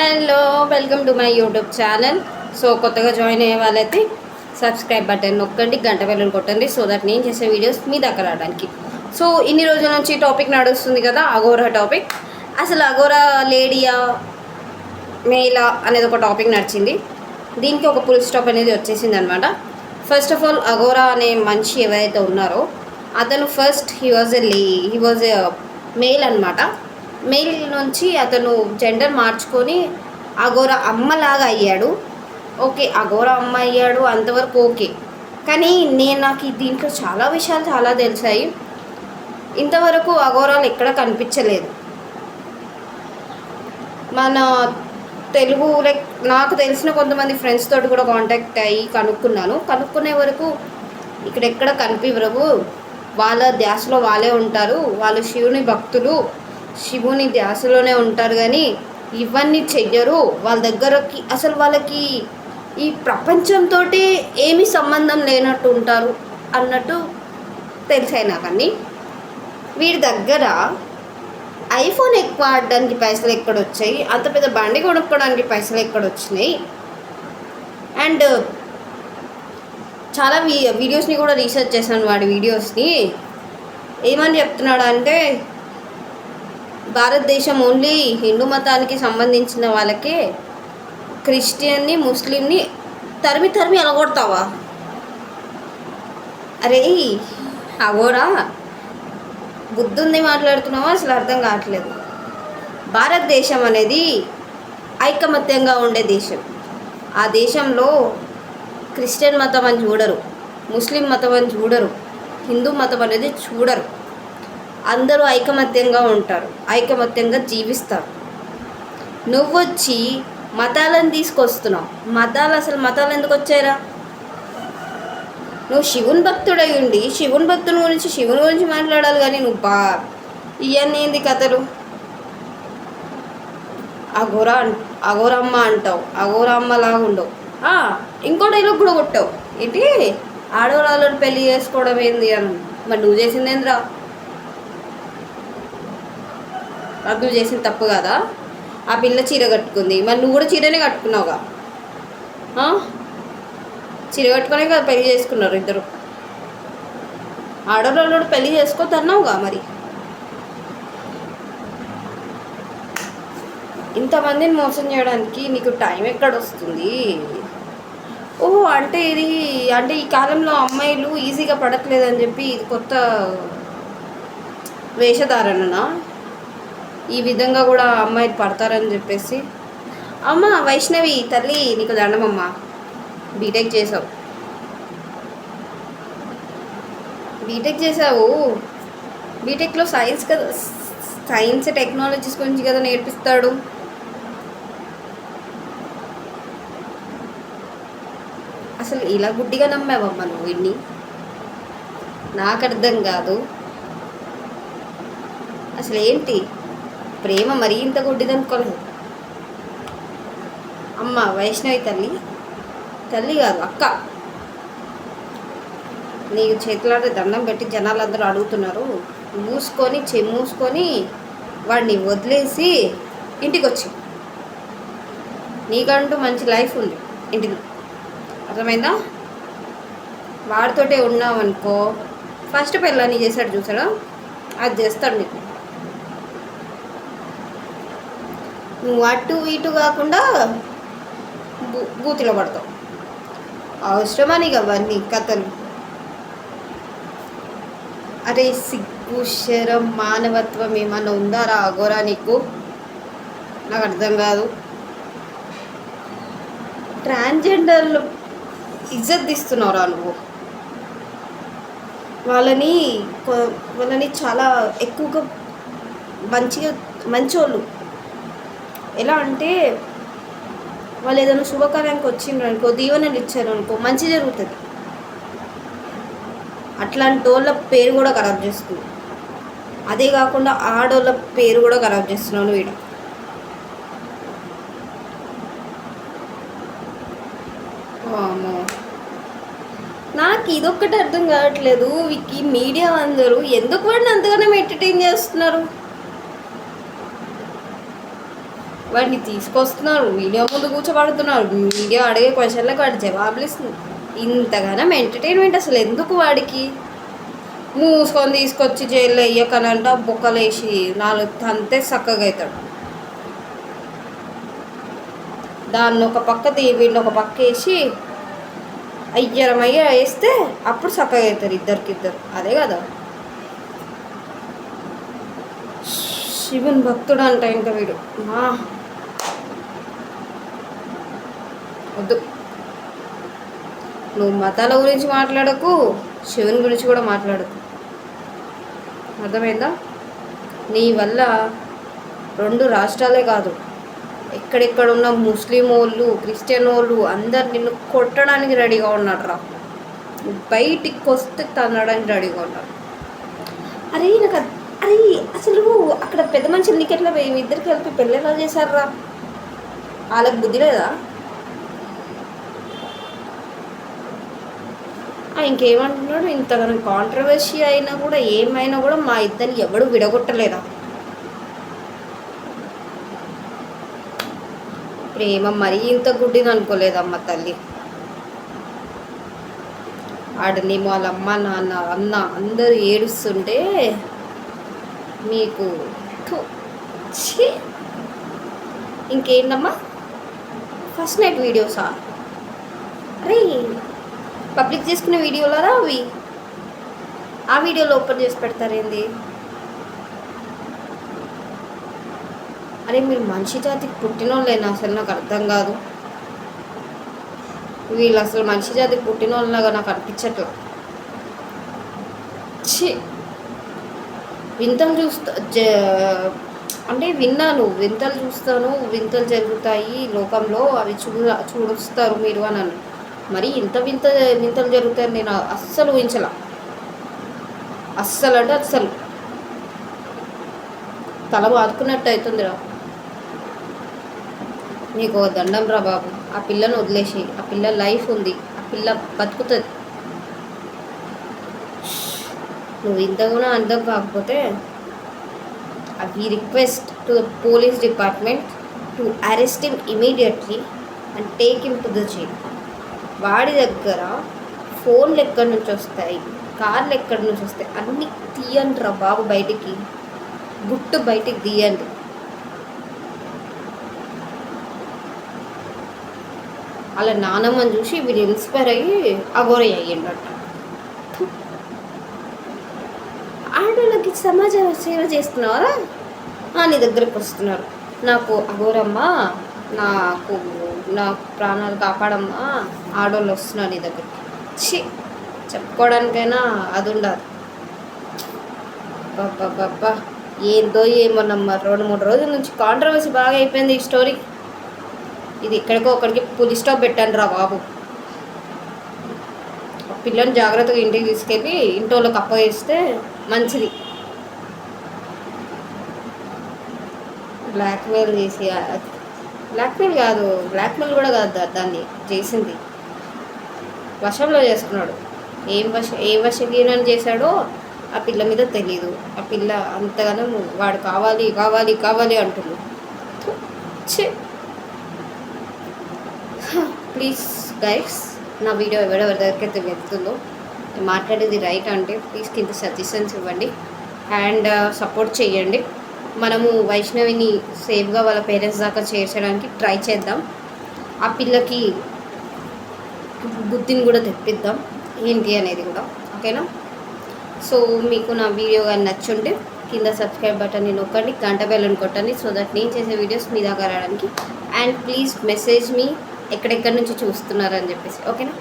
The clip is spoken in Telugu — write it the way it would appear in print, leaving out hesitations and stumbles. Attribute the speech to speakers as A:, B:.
A: Hello, welcome to my YouTube channel. So కొత్తగా జాయిన్ అయ్యే వాళ్ళైతే సబ్స్క్రైబ్ బటన్ నొక్కండి, గంట బెల్లను కొట్టండి, సో దట్ నేను చేసే వీడియోస్ మీ దగ్గర రావడానికి. సో ఇన్ని రోజుల నుంచి టాపిక్ నడుస్తుంది కదా, అఘోరా టాపిక్. అసలు అఘోరా లేడీయా మేలా అనేది ఒక టాపిక్ నడిచింది. దీనికి ఒక ఫుల్ స్టాప్ అనేది వచ్చేసింది అనమాట. ఫస్ట్ ఆఫ్ ఆల్, అఘోరా అనే మనిషి ఎవరైతే ఉన్నారో అతను first he was a male అనమాట. మేల్ నుంచి అతను జెండర్ మార్చుకొని అఘోరా అమ్మలాగా అయ్యాడు. ఓకే, అఘోరా అమ్మ అయ్యాడు, అంతవరకు ఓకే. కానీ నాకు దీంట్లో చాలా విషయాలు చాలా తెలిసాయి. ఇంతవరకు అఘోరాలు ఎక్కడ కనిపించలేదు. మన తెలుగు లైక్ నాకు తెలిసిన కొంతమంది ఫ్రెండ్స్ తోటి కూడా కాంటాక్ట్ అయ్యి కనుక్కునే వరకు ఇక్కడెక్కడ కనిపివ్వరు. వాళ్ళ ధ్యాసలో వాళ్ళే ఉంటారు, వాళ్ళు శివుని భక్తులు, శివుని ధ్యాసలోనే ఉంటారు. కానీ ఇవన్నీ చెయ్యరు. వాళ్ళ దగ్గరకి అసలు వాళ్ళకి ఈ ప్రపంచంతో ఏమీ సంబంధం లేనట్టు ఉంటారు అన్నట్టు తెలిసాయి నాకన్నీ. వీడి దగ్గర ఐఫోన్ ఎక్కువ ఆడడానికి పైసలు ఎక్కడ వచ్చాయి, అంత పెద్ద బండి కొనుక్కోవడానికి పైసలు ఎక్కడ వచ్చినాయి. అండ్ చాలా వీడియోస్ని కూడా రీసెర్చ్ చేశాను. వాడి వీడియోస్ని ఏమని చెప్తున్నాడు అంటే, భారతదేశం ఓన్లీ హిందూ మతానికి సంబంధించిన వాళ్ళకే, క్రిస్టియన్ని ముస్లింని తరిమి ఎలగొడతావా? అరే అఘోరా, బుద్ధుంది మాట్లాడుతున్నావా? అసలు అర్థం కావట్లేదు. భారతదేశం అనేది ఐకమత్యంగా ఉండే దేశం. ఆ దేశంలో క్రిస్టియన్ మతం అని చూడరు, ముస్లిం మతం అని చూడరు, హిందూ మతం అనేది చూడరు. అందరూ ఐకమత్యంగా ఉంటారు, ఐకమత్యంగా జీవిస్తారు. నువ్వొచ్చి మతాలను తీసుకొస్తున్నావు. అసలు మతాలు ఎందుకు వచ్చారా? నువ్వు శివుని భక్తుడై ఉండి శివుని గురించి మాట్లాడాలి. కానీ నువ్వు ఇవన్నీ ఏంది కథలు? అఘోరమ్మ అంటావు, అఘోరమ్మ లాగా ఉండవు. ఇంకో డైలాగ్ కూడా కొట్టావు ఏంటి, ఆడవాళ్ళని పెళ్లి చేసుకోవడం ఏంది అని. మరి నువ్వు చేసింది ఏంద్రా? అది నువ్వు చేసిన తప్పు కదా. ఆ పిల్ల చీర కట్టుకుంది, మరి నువ్వు కూడా చీరనే కట్టుకున్నావుగా. చీర కట్టుకునే కదా పెళ్లి చేసుకున్నారు ఇద్దరు. ఆడవాళ్ళు పెళ్లి చేసుకోవద్దన్నావుగా. మరి ఇంతమందిని మోసం చేయడానికి నీకు టైం ఎక్కడ వస్తుంది? అంటే ఈ కాలంలో అమ్మాయిలు ఈజీగా పడట్లేదని చెప్పి ఇది కొత్త వేషధారణనా? ఈ విధంగా కూడా అమ్మాయిలు పడతారని చెప్పేసి. అమ్మ వైష్ణవి తల్లి, నీకు దండమమ్మ. బీటెక్ చేసావు. బీటెక్లో సైన్స్ కదా, సైన్స్ టెక్నాలజీస్ గురించి కదా నేర్పిస్తాడు. అసలు ఇలా గుడ్డిగా నమ్మావమ్మా నువ్వు ఇన్ని? నాకు అర్థం కాదు అసలు ఏంటి ప్రేమ మరీ ఇంత గుడ్డిదనుకోలేదు. అమ్మ వైష్ణవి తల్లి కాదు అక్క, నీకు చేతులాడే దండం పెట్టి జనాలందరూ అడుగుతున్నారు. మూసుకొని వాడిని వదిలేసి ఇంటికి వచ్చి నీకంటూ మంచి లైఫ్ ఉంది ఇంటికి, అర్థమైందా? వాడితోటే ఉన్నావనుకో, ఫస్ట్ పెళ్ళని చేశాడు చూసాడా, అది చేస్తాడు నీకు. నువ్వు అటు ఇటు కాకుండా బూతిలో పడతావు. అవసరమా నీకు అవన్నీ కథలు? అరే సిగ్గు, శరం, మానవత్వం ఏమన్నా ఉందారా అఘోరా నీకు? నాకు అర్థం కాదు. ట్రాన్స్జెండర్లు ఇజ్జత్ తీస్తున్నావురా నువ్వు. వాళ్ళని చాలా ఎక్కువగా మంచోళ్ళు. ఎలా అంటే వాళ్ళు ఏదైనా శుభకార్యానికి వచ్చిండ్రు అనుకో, దీవెనలు ఇచ్చారు అనుకో, మంచి జరుగుతుంది. అట్లాంటి వాళ్ళ పేరు కూడా ఖరాబ్ చేస్తుంది. అదే కాకుండా ఆడోళ్ళ పేరు కూడా ఖరాబ్ చేస్తున్నాను వీడు. నాకు ఇదొక్కటి అర్థం కావట్లేదు. ఈ మీడియా అందరూ ఎందుకు వాడిని అంతగానో ఎంటర్టైన్ చేస్తున్నారు? వాడిని తీసుకొస్తున్నారు, వీడియో ముందు కూర్చోబడుతున్నారు, వీడియో అడిగే క్వశ్చన్లకు వాడి జవాబులు ఇస్తుంది. ఇంతగానం ఎంటర్టైన్మెంట్ అసలు ఎందుకు వాడికి? మూసుకొని తీసుకొచ్చి జైల్లో వేయకనంట బొక్కలేసి 4 తంతే చక్కగా అవుతాడు. దాన్ని ఒక పక్క వీడిని ఒక పక్క వేసి అయ్యరమయ్య వేస్తే అప్పుడు చక్కగా అవుతారు ఇద్దరికిద్దరు. అదే కదా శివుని భక్తుడు అంట ఇంకా వీడు. వద్దు, నువ్వు మతాల గురించి మాట్లాడకు, శివుని గురించి కూడా మాట్లాడకు. అర్థమైందా? నీ వల్ల 2 రాష్ట్రాలే కాదు, ఎక్కడెక్కడ ఉన్న ముస్లిం వాళ్ళు, క్రిస్టియన్ వాళ్ళు అందరు నిన్ను కొట్టడానికి రెడీగా ఉన్నారు రా. బయటికి వస్తే తనడానికి రెడీగా ఉన్నారు. అరే అసలు అక్కడ పెద్ద మనుషులు నీకెట్లా ఇద్దరికి కలిపి పెళ్ళి ఎలా చేశారు రా? వాళ్ళకి బుద్ధి లేదా? ఇంకేమంటున్నాడు, ఇంతగానో కాంట్రవర్సీ అయినా కూడా ఏమైనా కూడా మా ఇద్దరిని ఎవడు విడగొట్టలేదా? ప్రేమ మరీ ఇంత గుడ్డిది అనుకోలేదమ్మ తల్లి. ఆడనేమో వాళ్ళ అమ్మ నాన్న అన్న అందరూ ఏడుస్తుంటే మీకు ఇంకేందమ్మా ఫస్ట్ నైట్ వీడియోసా? అరే పబ్లిక్ చేసుకునే వీడియోలరా అవి? ఆ వీడియోలో ఓపెన్ చేసి పెడతారేంది? అరే మీరు మనిషి జాతికి పుట్టినోళ్ళేనా? అసలు నాకు అర్థం కాదు. వీళ్ళు అసలు మనిషి జాతికి పుట్టినోళ్ళలాగా నాకు అనిపించట్లా. వింతలు అంటే విన్నాను, వింతలు చూస్తాను, వింతలు జరుగుతాయి లోకంలో, అవి చూడొస్తారు మీరు అని. మరి ఇంత వింతలు జరుగుతాయని నేను అస్సలు ఊహించలా. అస్సలు అంటే అస్సలు తల బాదుకున్నట్టు అవుతుందిరా. నీకు దండం రా బాబు, ఆ పిల్లను వదిలేసి, ఆ పిల్ల లైఫ్ ఉంది, ఆ పిల్ల బతుకుతుంది. నువ్వు ఇంతగా అర్థం కాకపోతే we request to the police department to arrest him immediately and take him to the jail. వాడి దగ్గర ఫోన్లు ఎక్కడి నుంచి వస్తాయి, కార్లు ఎక్కడి నుంచి వస్తాయి, అన్నీ తీయండి రా బాబు, బయటికి గుట్టు బయటికి తీయండి. అలా నానమ్మని చూసి వీళ్ళు ఇన్స్పైర్ అయ్యి అఘోరయ్య అయ్యిండట. ఆడవాళ్ళకి సమాజ సేవ చేస్తున్నారా? నీ దగ్గరికి వస్తున్నారు, నాకు అఘోరమ్మ, నా ప్రాణాలు కాపాడమ్మా, ఆడవాళ్ళు వస్తున్నారు నీ దగ్గరికి. చెప్పుకోవడానికైనా అది ఉండదు. బాబా ఏందో ఏమోనమ్మా, 2-3 రోజుల నుంచి కాంట్రవర్సీ బాగా అయిపోయింది ఈ స్టోరీ. ఇది ఎక్కడికో ఒకడికి పులి స్టాప్ పెట్టండి రా బాబు. పిల్లని జాగ్రత్తగా ఇంటికి తీసుకెళ్ళి ఇంటోళ్ళకి అప్పగిస్తే మంచిది. బ్లాక్మెయిల్ చేసి, బ్లాక్మెయిల్ కూడా కాదు దాన్ని చేసింది, వశంలో చేసుకున్నాడు. ఏ వశగీనం చేశాడో ఆ పిల్ల మీద తెలీదు. ఆ పిల్ల అంతగానో వాడు కావాలి కావాలి కావాలి అంటుంది. ప్లీజ్ గైడ్స్, నా వీడియో ఎవరెవరి దగ్గరికి వెళ్తుందో, మాట్లాడేది రైట్ అంటే ప్లీజ్ కింద సజెషన్స్ ఇవ్వండి అండ్ సపోర్ట్ చేయండి. మనము వైష్ణవిని సేఫ్గా వాళ్ళ పేరెంట్స్ దాకా చేర్చడానికి ట్రై చేద్దాం. ఆ పిల్లకి బుద్ధిని కూడా తెప్పిద్దాం ఏంటి అనేది కూడా, ఓకేనా? సో మీకు నా వీడియో కానీ నచ్చుంటే కింద సబ్స్క్రైబ్ బటన్ని నొక్కండి, గంట బెల్లని కొట్టండి, సో దట్ నేను చేసే వీడియోస్ మీ దాకా రావడానికి. అండ్ ప్లీజ్ మెసేజ్ మీ ఎక్కడెక్కడి నుంచి చూస్తున్నారని చెప్పేసి, ఓకేనా?